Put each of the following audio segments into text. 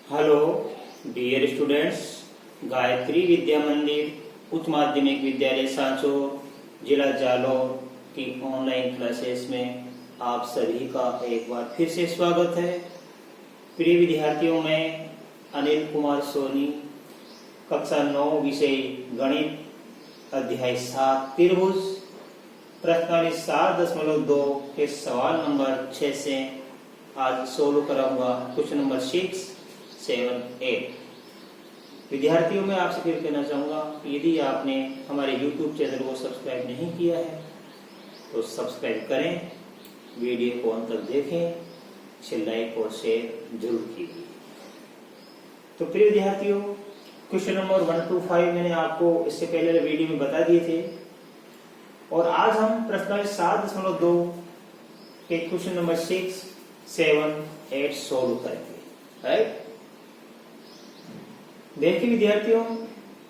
Hello dear students, Gayatri विद्या मंदिर उच्च माध्यमिक विद्यालय सांचौर जिला जालौर की ऑनलाइन क्लासेस में आप सभी का एक बार फिर से स्वागत है। प्रिय विद्यार्थियों, मैं अनिल कुमार सोनी, कक्षा 9 विषय गणित अध्याय 7 त्रिभुज प्रश्नावली 7.2 के सवाल नंबर 6 से आज सोल्व कराऊंगा। Question number 6, 7, 8। विद्यार्थियों, मैं आपसे फिर कहना चाहूंगा कि यदि आपने हमारे YouTube चैनल को सब्सक्राइब नहीं किया है तो सब्सक्राइब करें, वीडियो को अंत तक देखें, इसे लाइक और शेयर जरूर कीजिए। तो प्रिय विद्यार्थियों, क्वेश्चन नंबर 1 to 5 मैंने आपको इससे पहले वीडियो में बता दिए थे और आज हम प्रश्नावली 7.2 के क्वेश्चन नंबर 6, 7, 8 सोल्व करेंगे। राइट? देखिए विद्यार्थियों,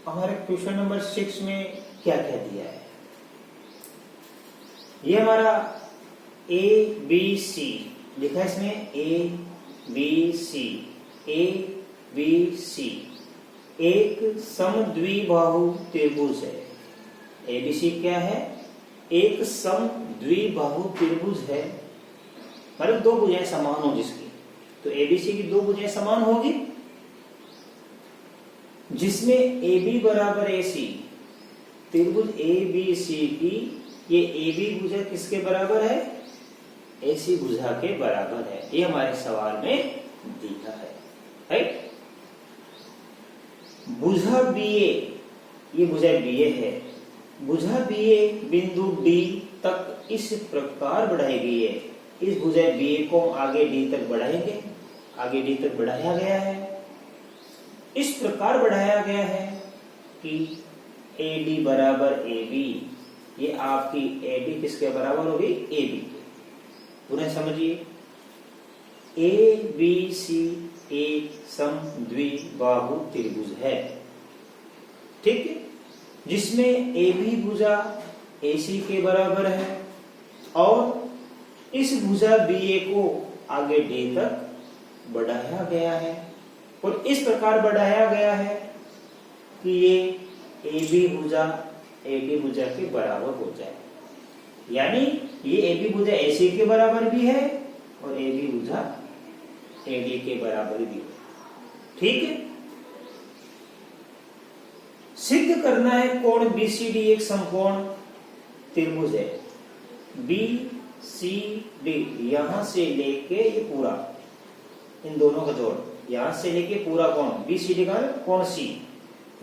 हमारे क्वेश्चन नंबर 6 में क्या क्या दिया है। ये हमारा ABC लिखा है इसमें, ABC एक समद्विबाहु त्रिभुज है। ABC क्या है? एक समद्विबाहु त्रिभुज है, मतलब दो भुजाएं समान हो जिसकी। तो ABC की दो भुजाएं समान होगी जिसमें AB बराबर AC, त्रिभुज ABC की ये AB भुजा किसके बराबर है? AC भुजा के बराबर है। ये हमारे सवाल में दिया है। राइट? भुजा BA, ये भुजा BA है। भुजा BA बिंदु D तक इस प्रकार बढ़ाई गई है। इस भुजा BA को आगे D तक बढ़ाएंगे, आगे D तक बढ़ाया गया है। इस प्रकार बढ़ाया गया है कि AD बराबर AB, ये आपकी AD किसके बराबर होगी? AB के। पुनः समझिए, ABC एक समद्विबाहु त्रिभुज है, ठीक है, जिसमें AB भुजा AC के बराबर है और इस भुजा BA को आगे D तक बढ़ाया गया है और इस प्रकार बढ़ाया गया है कि ये AB भुजा AD भुजा के बराबर हो जाए। यानी ये AB भुजा AC के बराबर भी है और AB भुजा AD के बराबर भी है। ठीक है? सिद्ध करना है कोण BCD एक समकोण त्रिभुज है। BCD यहां से लेके ये पूरा, इन दोनों का जोड़, यहां से लेके पूरा कोण BCD का कोण C,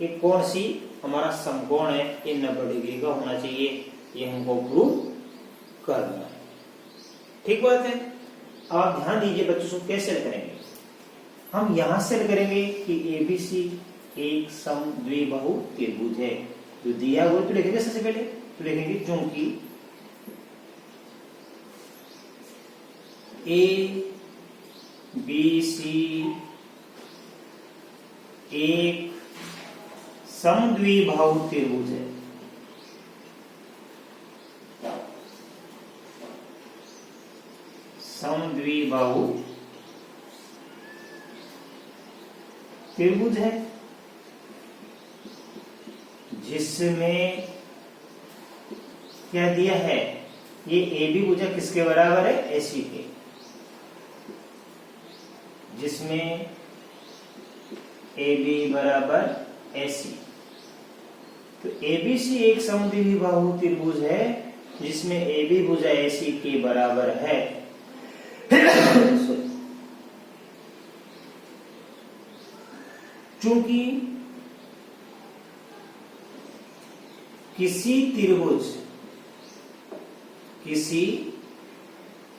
ये कोण C हमारा समकोण है। ये 90 डिग्री का होना चाहिए। ये हमको प्रूव करना है। ठीक बात है? आप ध्यान दीजिए बच्चों, से कैसे करेंगे हम? यहां से करेंगे कि ABC एक समद्विबाहु त्रिभुज है। जो दिया हुआ तो लिखेंगे, सबसे पहले तो लिखेंगे चूंकि ABC एक समद्विबाहु त्रिभुज है। समद्विबाहु त्रिभुज है जिसमें क्या दिया है? ये AB भुजा किसके बराबर है? AC के। जिसमें AB बराबर AC, तो ABC एक समद्विबाहु त्रिभुज है जिसमें AB भुजा AC के बराबर है। चूंकि किसी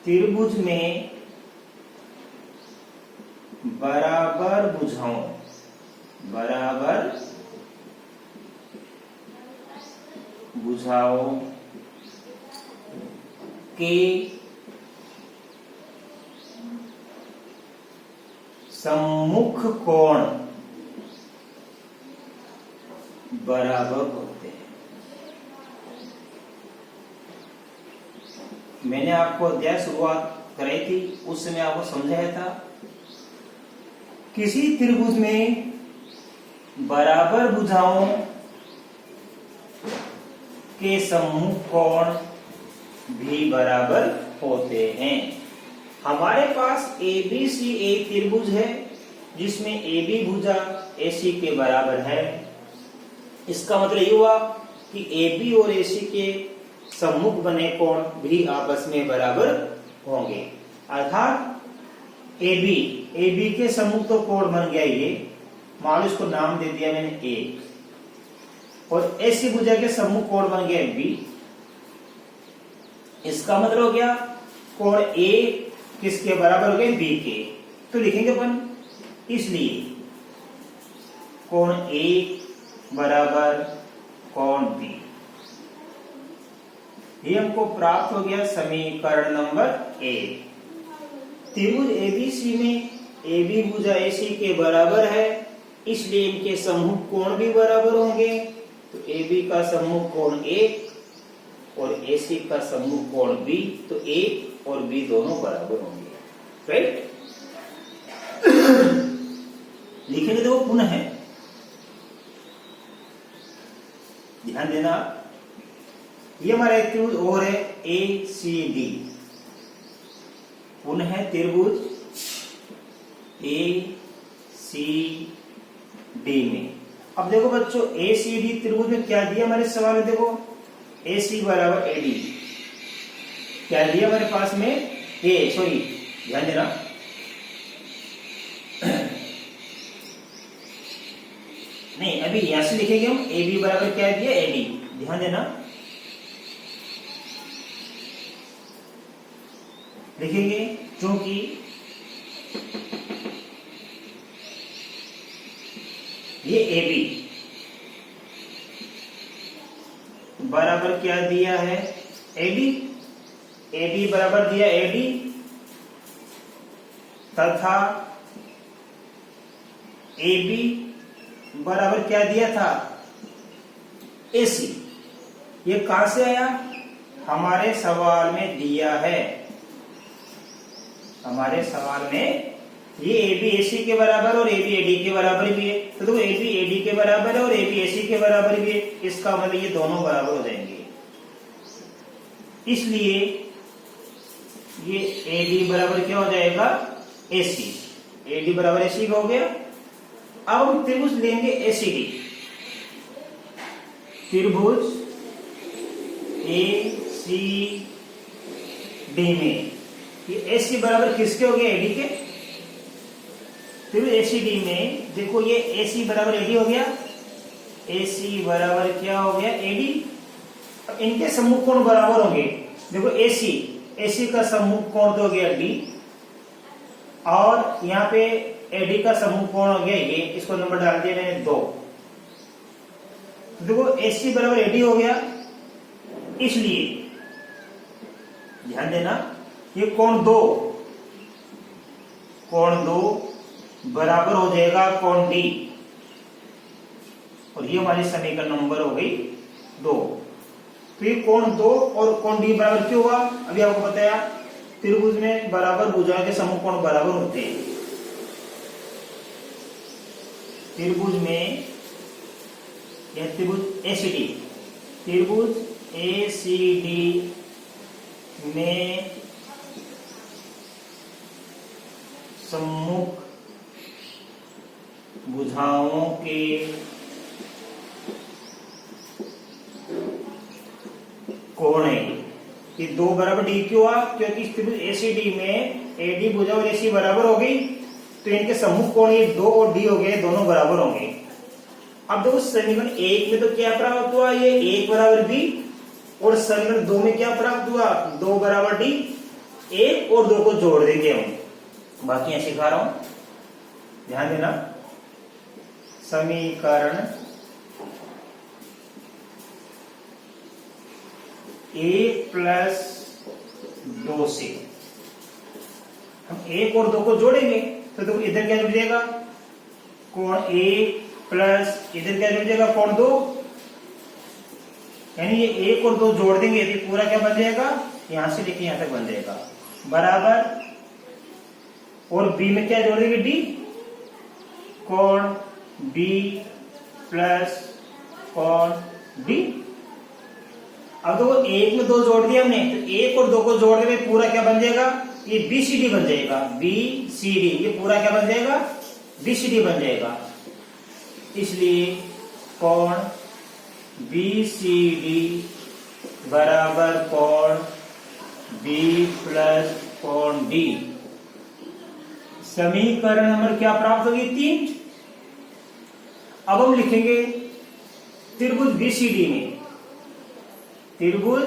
त्रिभुज में बराबर भुजाओं के सम्मुख कोण बराबर होते हैं। मैंने आपको अध्याय शुरुआत कराई थी, उस समय आपको समझाया था किसी त्रिभुज में बराबर भुजाओं के सम्मुख कोण भी बराबर होते हैं। हमारे पास एबीसी एक त्रिभुज है जिसमें AB भुजा AC के बराबर है। इसका मतलब ये हुआ कि AB और AC के सम्मुख बने कोण भी आपस में बराबर होंगे। अर्थात AB के सम्मुख तो कोण बन गया ये, मान लो इसको नाम दे दिया मैंने A, और AC भुजा के सम्मुख कोण बन गया B। इसका मतलब हो गया कोण A किसके बराबर हो गए? B के। तो लिखेंगे अपन, इसलिए कोण A बराबर कोण B, ये हमको प्राप्त हो गया समीकरण नंबर 1। त्रिभुज ABC में AB भुजा AC के बराबर है, इसलिए इनके सम्मुख कोण भी बराबर होंगे। तो AB का सम्मुख कोण A और AC का सम्मुख कोण B, तो A और B दोनों बराबर होंगे। राइट? लिखेंगे देखो पुनः है, ध्यान देना। ये हमारा एक त्रिभुज और है ACD, पुनः त्रिभुज ACD में। अब देखो बच्चों, ACD त्रिभुज में क्या दिया हमारे सवाल में? देखो AC बराबर AD, क्या दिया हमारे पास में? ध्यान देना, नहीं अभी यहां से लिखेंगे हम AB बराबर क्या दिया? AD। ध्यान देना, लिखेंगे क्योंकि ये AB बराबर क्या दिया है? AD बराबर दिया AD, तथा AB बराबर क्या दिया था? AC। ये कहां से आया? हमारे सवाल में दिया है। हमारे सवाल में ये AB AC के बराबर और AB AD के बराबर भी है, तो देखो AB AD के बराबर है और AB AC के बराबर भी है। इसका मतलब ये दोनों बराबर हो जाएंगे, इसलिए ये AD बराबर क्या हो जाएगा? AC। AD बराबर AC का हो गया। अब हम त्रिभुज लेंगे ACD, त्रिभुज ACD में ये AC बराबर किसके हो गया? AD के। त्रिभुज ACD में देखो ये AC बराबर AD हो गया, AC बराबर क्या हो गया? AD। अब इनके सम्मुख कोण बराबर होंगे। देखो AC का सम्मुख कोण तो हो गया D, और यहाँ पे AD का सम्मुख कोण हो गया ये, इसको नंबर डाल दिया मैंने 2। देखो AC बराबर AD हो गया, इसलिए ध्यान देना ये कोण 2 बराबर हो जाएगा कोण D, और ये हमारी समीकरण नंबर हो गई 2। तो ये कोण 2 और कोण D बराबर क्यों हुआ? अभी आपको बताया, त्रिभुज में बराबर भुजाओं के सम्मुख कोण बराबर होते हैं। त्रिभुज में यह त्रिभुज ACD में सम्मुख भुजाओं के कोण है कि 2 बराबर D क्यों हुआ? क्योंकि इस त्रिभुज ACD में AD भुजा और AC बराबर हो गई, तो इनके सम्मुख कोण ये 2 और D हो गए, दोनों बराबर होंगे। अब देखो समीकरण 1 में तो क्या प्राप्त हुआ? ये 1 बराबर B, और समीकरण 2 में क्या प्राप्त हुआ? 2 बराबर D। 1 और 2 को जोड़ देंगे हम, बाकी यहां सिखा रहा हूं, ध्यान देना। समीकरण 1 प्लस 2 से हम 1 और 2 को जोड़ेंगे, तो देखो इधर क्या जुड़ जाएगा? कोण 1 प्लस इधर क्या जुड़ जाएगा? कोण 2, यानी ये 1 और 2 जोड़ देंगे तो पूरा क्या बन जाएगा? यहां से लेके यहां तक बन जाएगा बराबर, और B में क्या जोड़ देंगे? D, बी प्लस कोण डी। अब देखो एक में दो जोड़ दिया हमने, तो एक और दो को जोड़ने में पूरा क्या बन जाएगा, ये बी सी डी बन जाएगा। बी सी डी ये पूरा क्या बन जाएगा, बी सी डी बन जाएगा। इसलिए कोण बी सी डी बराबर कोण बी प्लस कोण डी। समीकरण नंबर क्या प्राप्त होगी, 3। अब हम लिखेंगे त्रिभुज बीसीडी में, त्रिभुज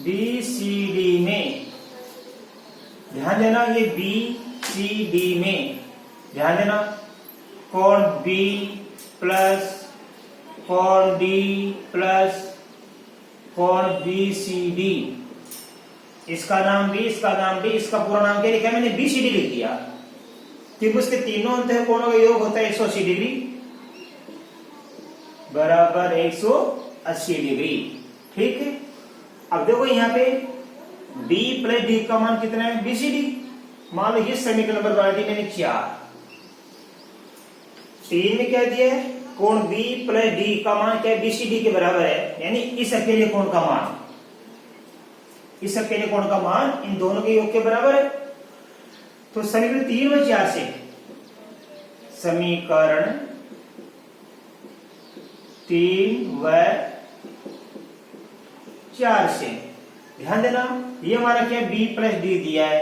बीसीडी में ध्यान देना, ये बीसीडी में ध्यान देना, कोण बी प्लस कोण डी प्लस कोण बीसीडी, इसका नाम बी, इसका नाम डी, इसका पूरा नाम क्या लिखा है मैंने, बीसीडी लिख दिया। त्रिभुज के तीनों अंत कोणों का योग होता है 180 डिग्री बराबर 180 डिग्री। ठीक है, अब देखो यहाँ पे b प्लस डी का मान कितना है, बीसीडी। मान लो ये समीकरण नंबर बना दी मैंने 4। 3 में क्या दिया है, कोण b प्लस डी का मान क्या है, बीसीडी के बराबर है, यानी इस अकेले कोण का मान, इस अकेले कोण का मान इन दोनों के योग के बराबर है। तो समीकरण 3 और 4 से, समीकरण 3 व 4 से ध्यान देना, ये हमारा क्या है, b प्लस डी दिया है,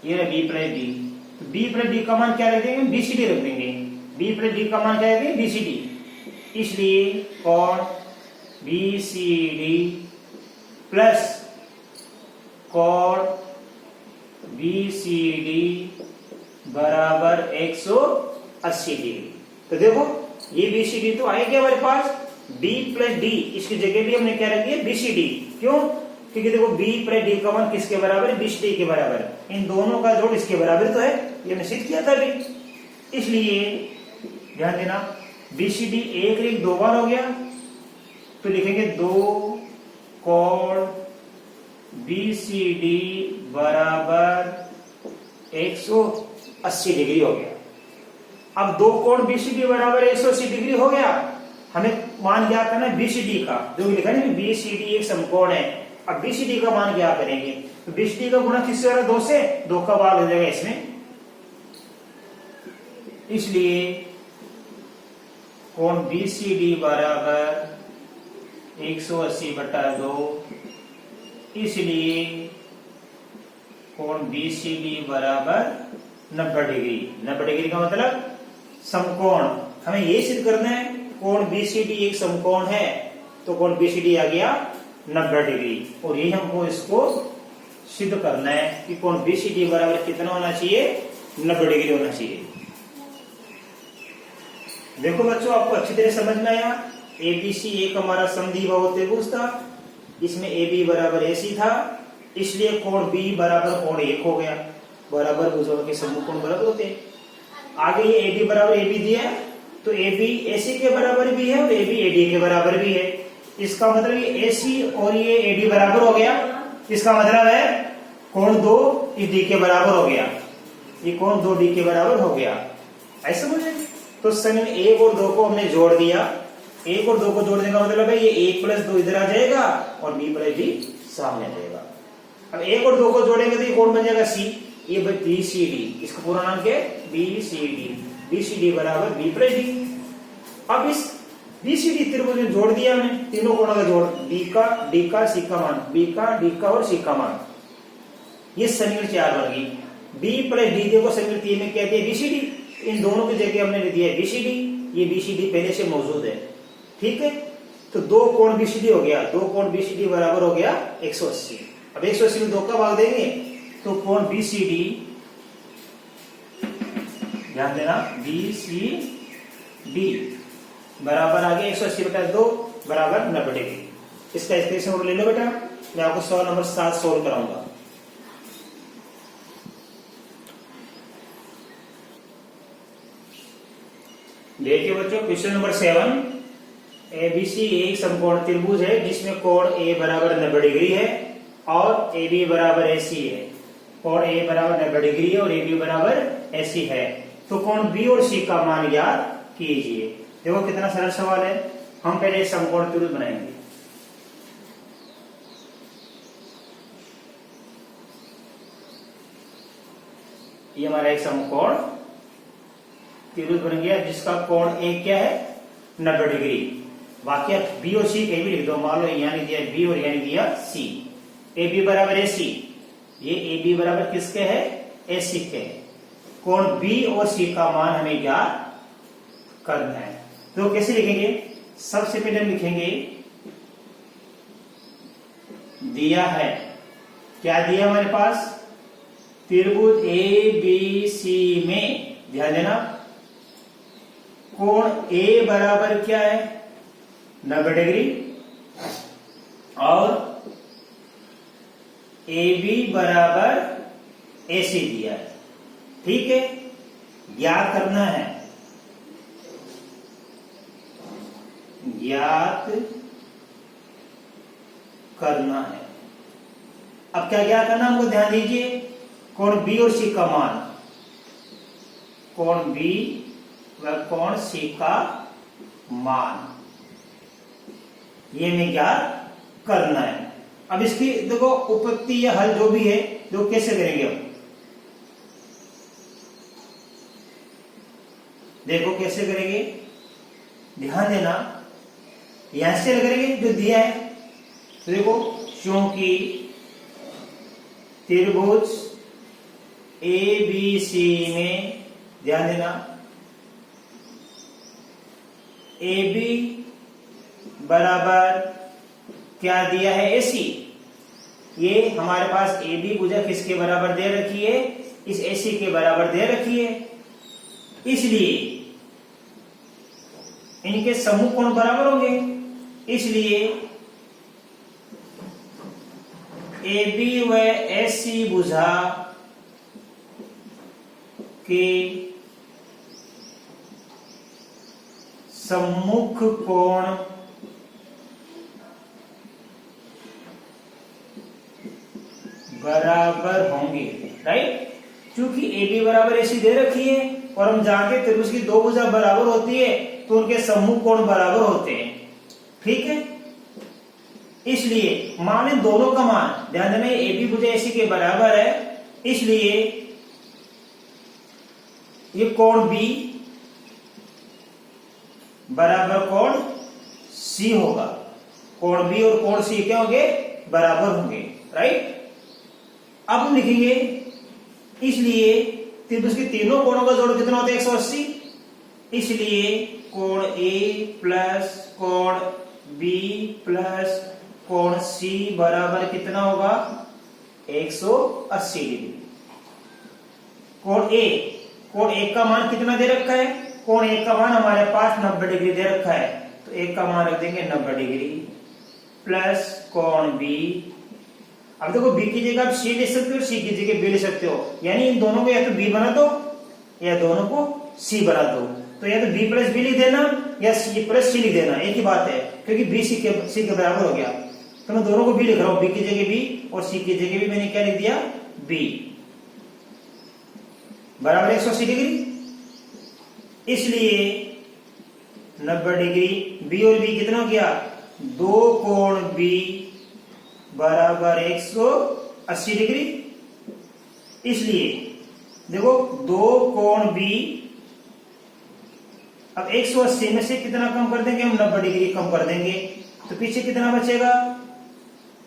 ये है b प्लस डी, तो b प्लस डी का मान क्या रख देंगे, बीसीडी रख देंगे। b प्लस डी का मान क्या है, बीसीडी। इसलिए कोण बीसीडी प्लस कोण बीसीडी बराबर 180 डिग्री। तो देखो ये बीसीडी तो आएगी हमारे पास, b प्लस डी इसकी जगह भी हमने क्या रखी है, बीसीडी। क्यों, क्योंकि देखो b प्लस डी का मान किसके बराबर है, बीसीडी के बराबर है, इन दोनों का जोड़ इसके बराबर तो है, ये हमने सिद्ध किया था अभी। इसलिए ध्यान देना, बीसीडी एक लिख 2 बार हो गया, तो लिखेंगे 2 कोण बीसीडी बराबर 180 डिग्री हो गया। अब 2 कोण बीसीडी बराबर 180 डिग्री हो गया, हमें मान ज्ञात करना है बीसीडी का, जो लिखा है ना बीसीडी एक समकोण है। अब बीसीडी का मान क्या करेंगे, तो बीसीडी का गुणा किससे हो रहा है, 2 से, 2 का भाग हो जाएगा इसमें। इसलिए कोण बीसीडी बराबर 180/2, इसलिए कोण बीसीडी बराबर 90 डिग्री। 90 डिग्री का मतलब समकोण। हमें ये सिद्ध करना है कोण बीसीडी एक समकोण है, तो कोण बीसीडी आ गया 90 डिग्री, और ये हमको इसको सिद्ध करना है कि कोण बीसीडी बराबर कितना होना चाहिए, 90 डिग्री होना चाहिए। देखो बच्चों, आपको अच्छी तरह समझ में आया। एबीसी एक हमारा समद्विबाहु त्रिभुज था, इसमें AB बराबर AC था, इसलिए कोण B बराबर कोण 1 हो गया। बराबर भुजाओं के समूह कोण बराबर होते हैं। आगे ये AB बराबर AB दिया है, तो AB AC के बराबर भी है और AB AD के बराबर भी है। इसका मतलब ये AC और ये AD बराबर हो गया, इसका मतलब है कोण 2 इस D के बराबर हो गया, ये कोण 2D के बराबर हो गया। ऐसा समझे? तो समीकरण 1 और 2 को हमने जोड़ दिया। 1 और 2 को जोड़ने का मतलब है ये 1 प्लस 2 इधर आ जाएगा और b प्लस डी सामने आ जाएगा। अब 1 और 2 को जोड़ेंगे तो ये कोण बन जाएगा C, ये BCD, इसका पूरा नाम क्या है, BCD। BCD बराबर b प्लस डी। अब इस BCD त्रिभुज में जोड़ दिया हमने तीनों कोणों का जोड़, b का, d का, c का मान, b का, d का और c का मान, ये समीकरण 4 बन गई। b प्लस डी देखो समीकरण 3 में कहते हैं BCD, इन दोनों की जगह हमने लिख दिया है BCD, ये BCD पहले से मौजूद है। ठीक है, तो 2 कोण BCD हो गया, 2 कोण BCD बराबर हो गया 180। अब 180 में 2 का भाग देंगे तो कोण BCD, ध्यान देना, BCD बराबर आ गया 180/2 बराबर 90 डिग्री। इसका एक्सप्रेशन ले लो बेटा, मैं आपको सवाल नंबर 7 सोल्व कराऊंगा। देखिए बच्चों, क्वेश्चन नंबर 7, एबीसी एक समकोण त्रिभुज है जिसमें कोण ए बराबर 90 डिग्री है और ए बी बराबर एसी है। कोण ए बराबर 90 डिग्री है और ए बी बराबर एसी है, तो कोण बी और सी का मान ज्ञात कीजिए। देखो कितना सरल सवाल है। हम पहले समकोण त्रिभुज बनाएंगे। ये हमारा एक समकोण त्रिभुज बन गया जिसका कोण एक क्या है 90 डिग्री। बाकी आप बी और सी कहीं भी लिख दो। मान लो यहाँ लिख दिया बी और यहाँ लिख दिया सी। ए बी बराबर ए सी, ये ए बी बराबर किसके है ए सी के। कोण बी और सी का मान हमें ज्ञात करना है। तो कैसे लिखेंगे? सबसे पहले हम लिखेंगे दिया है, क्या दिया हमारे पास, त्रिभुज ए बी सी में ध्यान देना कोण ए बराबर क्या है 90 डिग्री और ए बी बराबर ए सी दिया है। ठीक है, ज्ञात करना है, ज्ञात करना है। अब क्या ज्ञात करना हमको, ध्यान दीजिए कोण बी और सी का मान, कोण बी व कोण सी का मान ये हमें ज्ञात करना है। अब इसकी देखो उत्पत्ति या हल जो भी है जो कैसे करेंगे हम, देखो कैसे करेंगे, ध्यान देना यहां से करेंगे जो दिया है। तो देखो क्योंकि त्रिभुज ए बी सी में ध्यान देना ए बी बराबर क्या दिया है ए सी। ये हमारे पास ए बी भुजा किसके बराबर दे रखी है, इस ए सी के बराबर दे रखी है। इसलिए इनके समूह कोण बराबर होंगे, इसलिए ए बी व ए सी भुजा के सम्मुख कोण बराबर होंगे। राइट, क्योंकि ए बी बराबर ए सी दे रखी है और हम जानते त्रिभुज की दो भुजा बराबर होती है तो उनके सम्मुख कोण बराबर होते हैं। ठीक है, इसलिए मान दोनों का मान ध्यान देना ए बी भुजा ए सी के बराबर है, इसलिए ये कोण बी बराबर कोण सी होगा। कोण बी और कोण सी क्या होंगे, बराबर होंगे। राइट, अब हम लिखेंगे इसलिए त्रिभुज के तीनों कोणों का जोड़ कितना होता है 180। इसलिए कोण ए प्लस कोण बी प्लस कोण सी बराबर कितना होगा 180 डिग्री। कोण ए का मान कितना दे रखा है, कोण ए का मान हमारे पास 90 डिग्री दे रखा है, तो ए का मान रख देंगे 90 डिग्री प्लस कोण बी। अब देखो बी की जगह आप सी ले सकते हो, सी की जगह बी ले सकते हो, यानी इन दोनों को या तो बी बना दो या दोनों को सी बना दो। तो या तो बी प्लस बी लिख देना या सी प्लस सी लिख देना, एक ही बात है, क्योंकि बी सी के बराबर हो गया। तो मैं दोनों को बी लिख रहा हूं, बी की जगह बी और सी की जगह भी मैंने क्या लिख दिया बी बराबर 180 डिग्री। इसलिए 90 डिग्री बी और बी कितना हो गया, दो कोण बी बराबर 180 डिग्री। इसलिए देखो दो कोण बी, अब 180 में से कितना कम कर देंगे हम, 90 डिग्री कम कर देंगे, तो पीछे कितना बचेगा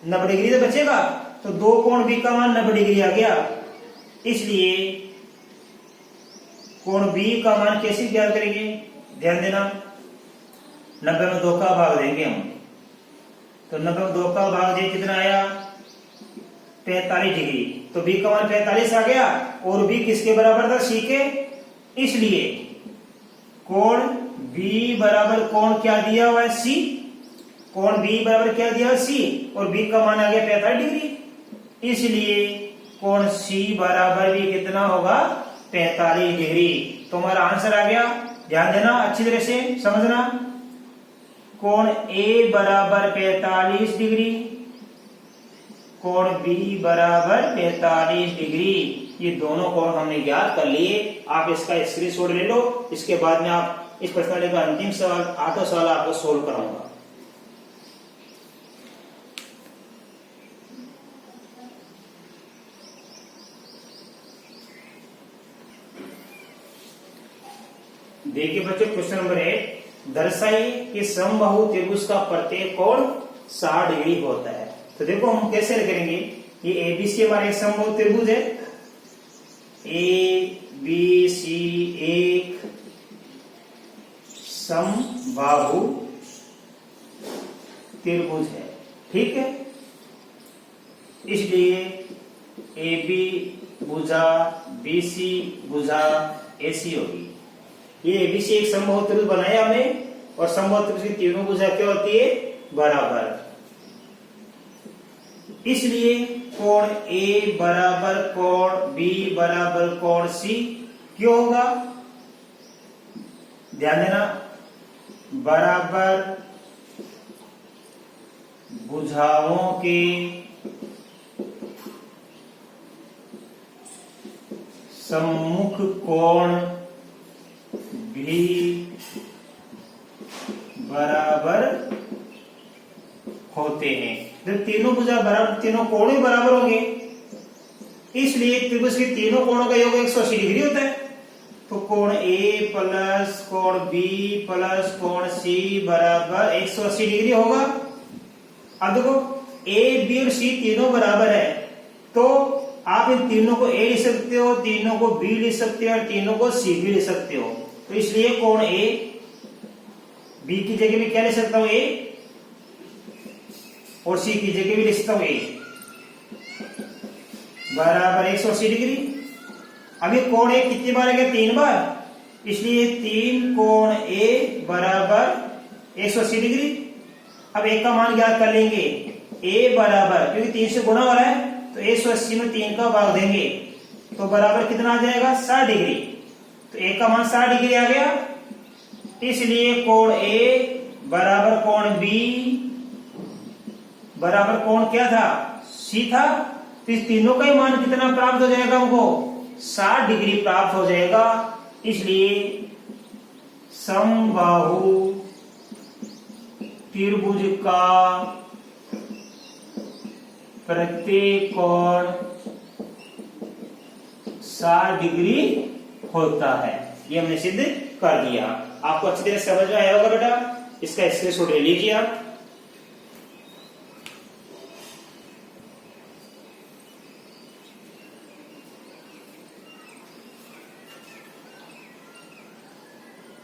90 डिग्री तो बचेगा। तो दो कोण बी का मान 90 डिग्री आ गया। इसलिए कोण बी का मान कैसे ज्ञात करेंगे, ध्यान देना 90 में 2 का भाग देंगे हम, तो 90 में 2 का भाग दे कितना आया 45 डिग्री। तो बी का मान 45 आ गया और बी किसके बराबर था, सी के। इसलिए कोण बी बराबर कोण क्या दिया हुआ है, सी। कोण बी बराबर क्या दिया सी और बी का मान आ गया 45 डिग्री। इसलिए कोण सी बराबर भी कितना होगा 45 डिग्री। तो हमारा आंसर आ गया। ध्यान देना अच्छी तरह से समझना, कोण ए बराबर 45 डिग्री, कोण बी बराबर 45 डिग्री। ये दोनों कोण हमने ज्ञात कर लिए। आप इसका स्क्रीनशॉट ले लो, इसके बाद में आप इस प्रश्नावली का अंतिम सवाल 8वां सवाल आपको सोल्व कराऊंगा। देखिए बच्चों, क्वेश्चन नंबर 8, दर्शाइए कि समबाहु त्रिभुज का प्रत्येक कोण 60 डिग्री होता है। तो देखो हम कैसे करेंगे, ये एबीसी हमारा एक समबाहु त्रिभुज है, ए बी सी एक समबाहु त्रिभुज है, ठीक है। इसलिए ए बी भुजा बीसी भुजा एसी होगी। ये एबीसी एक समबाहु त्रिभुज बनाया हमने, और समबाहु त्रिभुज की तीनों भुजा क्या होती है, बराबर। इसलिए कोण ए बराबर कोण बी बराबर कोण सी क्यों होगा, ध्यान देना, बराबर भुजाओं के सम्मुख कोण भी बराबर होते हैं। जब तीनों भुजा बराबर, तीनों कोण भी बराबर होंगे, इसलिए त्रिभुज के तीनों कोणों का योग 180 डिग्री होता है। तो कोण ए प्लस कोण बी प्लस कोण सी बराबर 180 डिग्री होगा। अब देखो ए बी और सी तीनों बराबर है, तो आप इन तीनों को ए लिख सकते हो, तीनों को बी लिख सकते हो और तीनों को सी भी लिख सकते हो। तो इसलिए कोण ए बी की जगह में क्या लिख सकता हूं, ए, और सी की जगह भी लिख सकता हूं ए, बराबर 180 डिग्री। अब ये कोण ए कितनी बार है, 3 बार, इसलिए 3 कोण ए बराबर 180 डिग्री। अब ए का मान ज्ञात कर लेंगे, ए बराबर, क्योंकि 3 से गुणा हो रहा है तो 180 में 3 का भाग देंगे तो बराबर कितना आ जाएगा, 60 डिग्री। तो ए का मान 60 डिग्री आ गया। इसलिए कोण ए बराबर कोण बी बराबर कोण क्या था, सी था। तो इस तीनों का ही मान कितना प्राप्त हो जाएगा, हमको 60 डिग्री प्राप्त हो जाएगा। इसलिए समबाहु त्रिभुज का प्रत्येक कोण 60 डिग्री होता है। ये हमने सिद्ध कर दिया। आपको अच्छी तरह समझ में आया होगा बेटा, इसका स्क्रीनशॉट ले लीजिए आप।